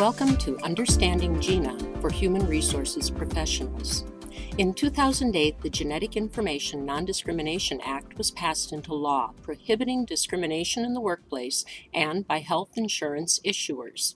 Welcome to Understanding Gina for Human Resources Professionals. In 2008, the Genetic Information Non-Discrimination Act was passed into law, prohibiting discrimination in the workplace and by health insurance issuers.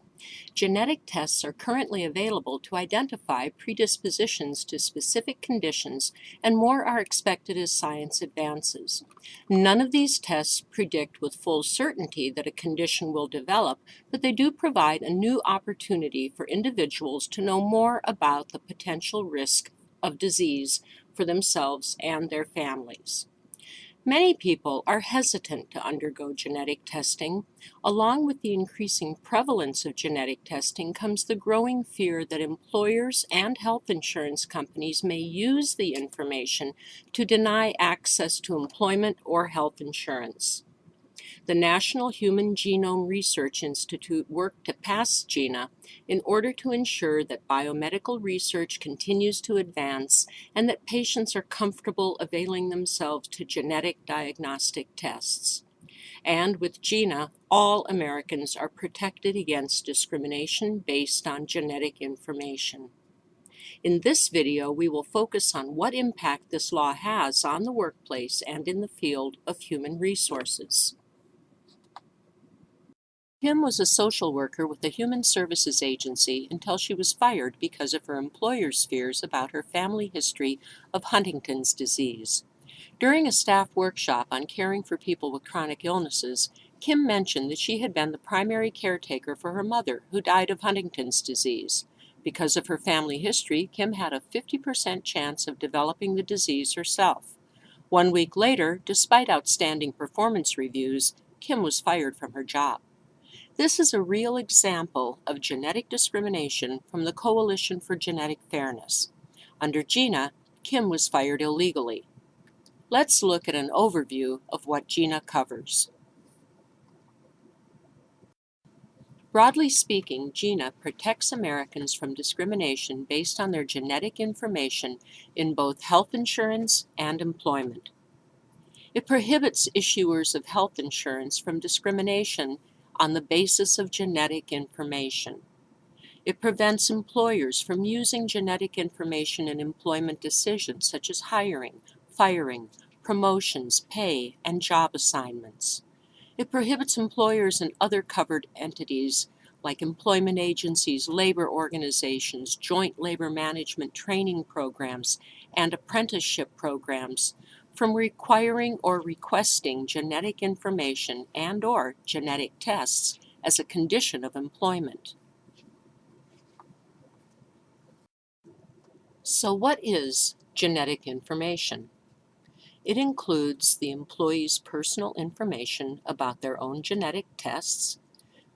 Genetic tests are currently available to identify predispositions to specific conditions, and more are expected as science advances. None of these tests predict with full certainty that a condition will develop, but they do provide a new opportunity for individuals to know more about the potential risk of disease for themselves and their families. Many people are hesitant to undergo genetic testing. Along with the increasing prevalence of genetic testing comes the growing fear that employers and health insurance companies may use the information to deny access to employment or health insurance. The National Human Genome Research Institute worked to pass Gina in order to ensure that biomedical research continues to advance and that patients are comfortable availing themselves to genetic diagnostic tests. And with Gina, all Americans are protected against discrimination based on genetic information. In this video, we will focus on what impact this law has on the workplace and in the field of human resources. Kim was a social worker with a human services agency until she was fired because of her employer's fears about her family history of Huntington's disease. During a staff workshop on caring for people with chronic illnesses, Kim mentioned that she had been the primary caretaker for her mother, who died of Huntington's disease. Because of her family history, Kim had a 50% chance of developing the disease herself. 1 week later, despite outstanding performance reviews, Kim was fired from her job. This is a real example of genetic discrimination from the Coalition for Genetic Fairness. Under Gina, Kim was fired illegally. Let's look at an overview of what Gina covers. Broadly speaking, Gina protects Americans from discrimination based on their genetic information in both health insurance and employment. It prohibits issuers of health insurance from discrimination on the basis of genetic information. It prevents employers from using genetic information in employment decisions such as hiring, firing, promotions, pay, and job assignments. It prohibits employers and other covered entities like employment agencies, labor organizations, joint labor management training programs, and apprenticeship programs from requiring or requesting genetic information and/or genetic tests as a condition of employment. So what is genetic information? It includes the employee's personal information about their own genetic tests,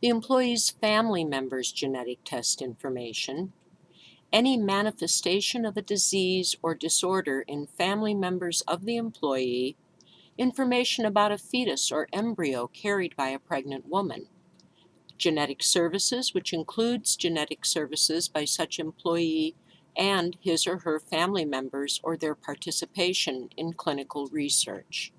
the employee's family members' genetic test information, any manifestation of a disease or disorder in family members of the employee, information about a fetus or embryo carried by a pregnant woman, genetic services, which includes genetic services by such employee and his or her family members or their participation in clinical research.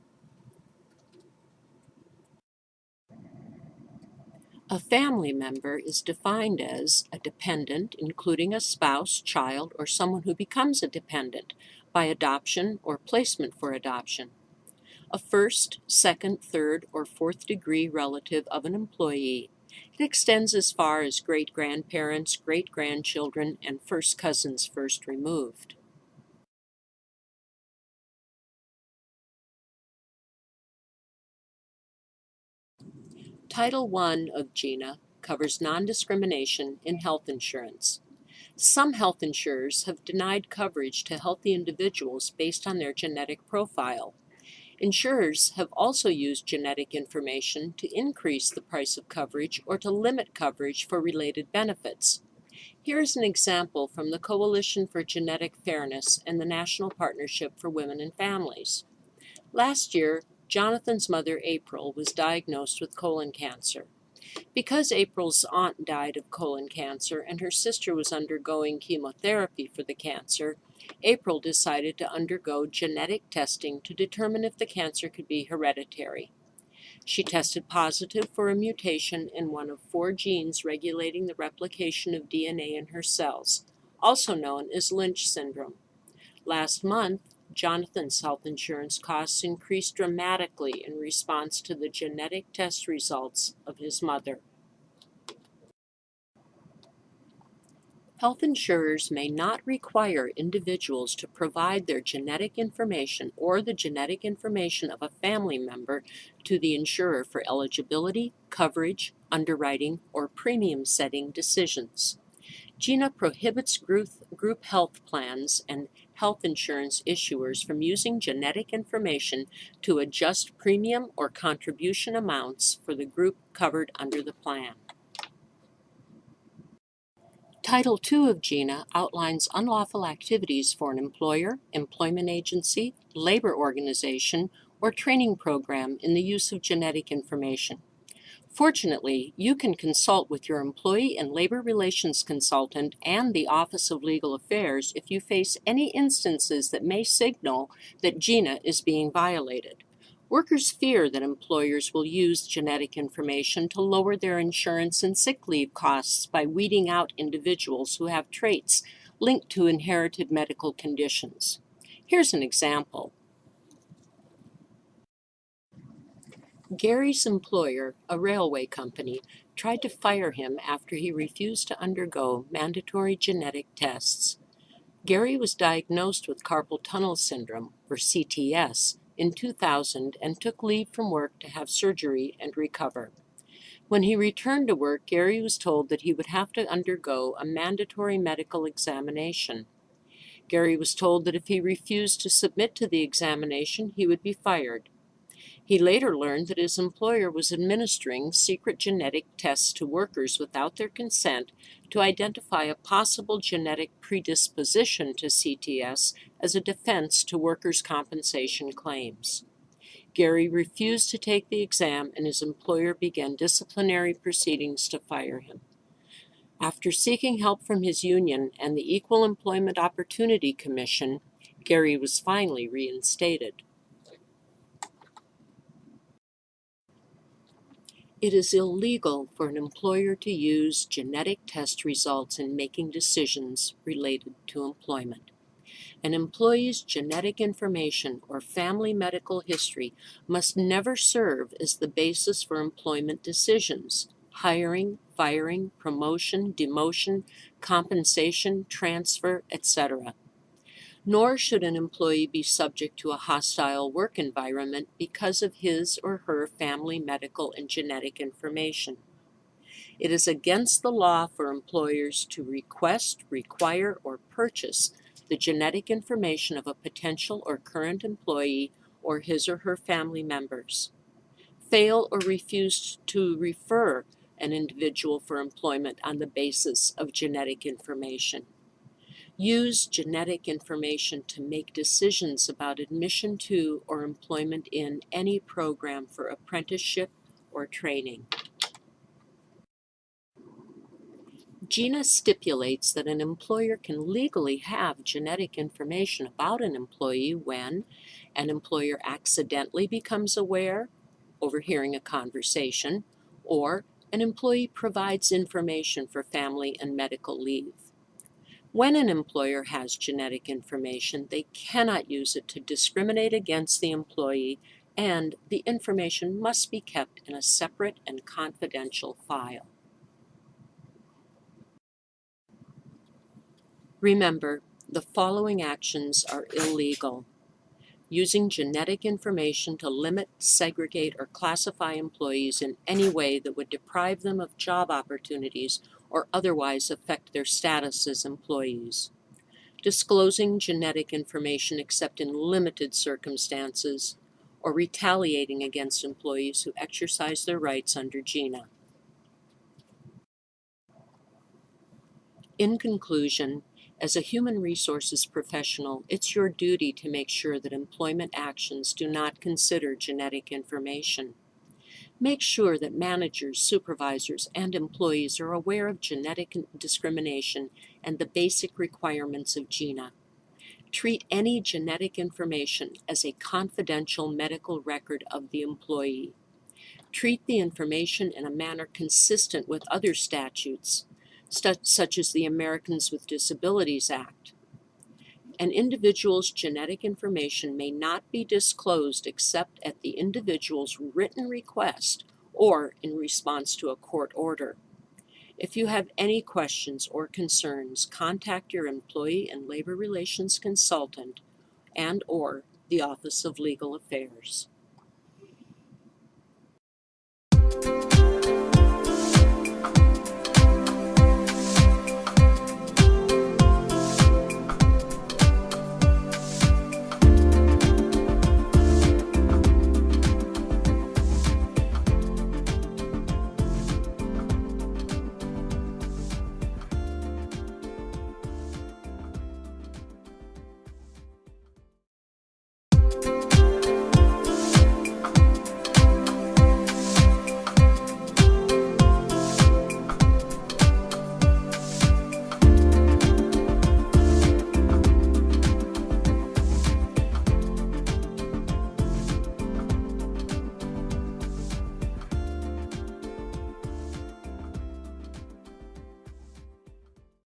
A family member is defined as a dependent, including a spouse, child, or someone who becomes a dependent by adoption or placement for adoption. A first, second, third, or fourth degree relative of an employee. It extends as far as great-grandparents, great-grandchildren, and first cousins first removed. Title I of Gina covers non-discrimination in health insurance. Some health insurers have denied coverage to healthy individuals based on their genetic profile. Insurers have also used genetic information to increase the price of coverage or to limit coverage for related benefits. Here's an example from the Coalition for Genetic Fairness and the National Partnership for Women and Families. Last year, Jonathan's mother, April, was diagnosed with colon cancer. Because April's aunt died of colon cancer and her sister was undergoing chemotherapy for the cancer, April decided to undergo genetic testing to determine if the cancer could be hereditary. She tested positive for a mutation in one of 4 genes regulating the replication of DNA in her cells, also known as Lynch syndrome. Last month, Jonathan's health insurance costs increased dramatically in response to the genetic test results of his mother. Health insurers may not require individuals to provide their genetic information or the genetic information of a family member to the insurer for eligibility, coverage, underwriting, or premium setting decisions. Gina prohibits group health plans and health insurance issuers from using genetic information to adjust premium or contribution amounts for the group covered under the plan. Title II of Gina outlines unlawful activities for an employer, employment agency, labor organization, or training program in the use of genetic information. Fortunately, you can consult with your employee and labor relations consultant and the Office of Legal Affairs if you face any instances that may signal that Gina is being violated. Workers fear that employers will use genetic information to lower their insurance and sick leave costs by weeding out individuals who have traits linked to inherited medical conditions. Here's an example. Gary's employer, a railway company, tried to fire him after he refused to undergo mandatory genetic tests. Gary was diagnosed with carpal tunnel syndrome, or CTS, in 2000 and took leave from work to have surgery and recover. When he returned to work, Gary was told that he would have to undergo a mandatory medical examination. Gary was told that if he refused to submit to the examination, he would be fired. He later learned that his employer was administering secret genetic tests to workers without their consent to identify a possible genetic predisposition to CTS as a defense to workers' compensation claims. Gary refused to take the exam, and his employer began disciplinary proceedings to fire him. After seeking help from his union and the Equal Employment Opportunity Commission, Gary was finally reinstated. It is illegal for an employer to use genetic test results in making decisions related to employment. An employee's genetic information or family medical history must never serve as the basis for employment decisions, hiring, firing, promotion, demotion, compensation, transfer, etc. Nor should an employee be subject to a hostile work environment because of his or her family medical and genetic information. It is against the law for employers to request, require, or purchase the genetic information of a potential or current employee or his or her family members. Fail or refuse to refer an individual for employment on the basis of genetic information. Use genetic information to make decisions about admission to or employment in any program for apprenticeship or training. Gina stipulates that an employer can legally have genetic information about an employee when an employer accidentally becomes aware, overhearing a conversation, or an employee provides information for family and medical leave. When an employer has genetic information, they cannot use it to discriminate against the employee, and the information must be kept in a separate and confidential file. Remember, the following actions are illegal: using genetic information to limit, segregate, or classify employees in any way that would deprive them of job opportunities or otherwise affect their status as employees. Disclosing genetic information except in limited circumstances, or retaliating against employees who exercise their rights under Gina. In conclusion, as a human resources professional, it's your duty to make sure that employment actions do not consider genetic information. Make sure that managers, supervisors, and employees are aware of genetic discrimination and the basic requirements of Gina. Treat any genetic information as a confidential medical record of the employee. treat the information in a manner consistent with other statutes, such as the Americans with Disabilities Act. An individual's genetic information may not be disclosed except at the individual's written request or in response to a court order. If you have any questions or concerns, contact your Employee and Labor Relations consultant and/or the Office of Legal Affairs.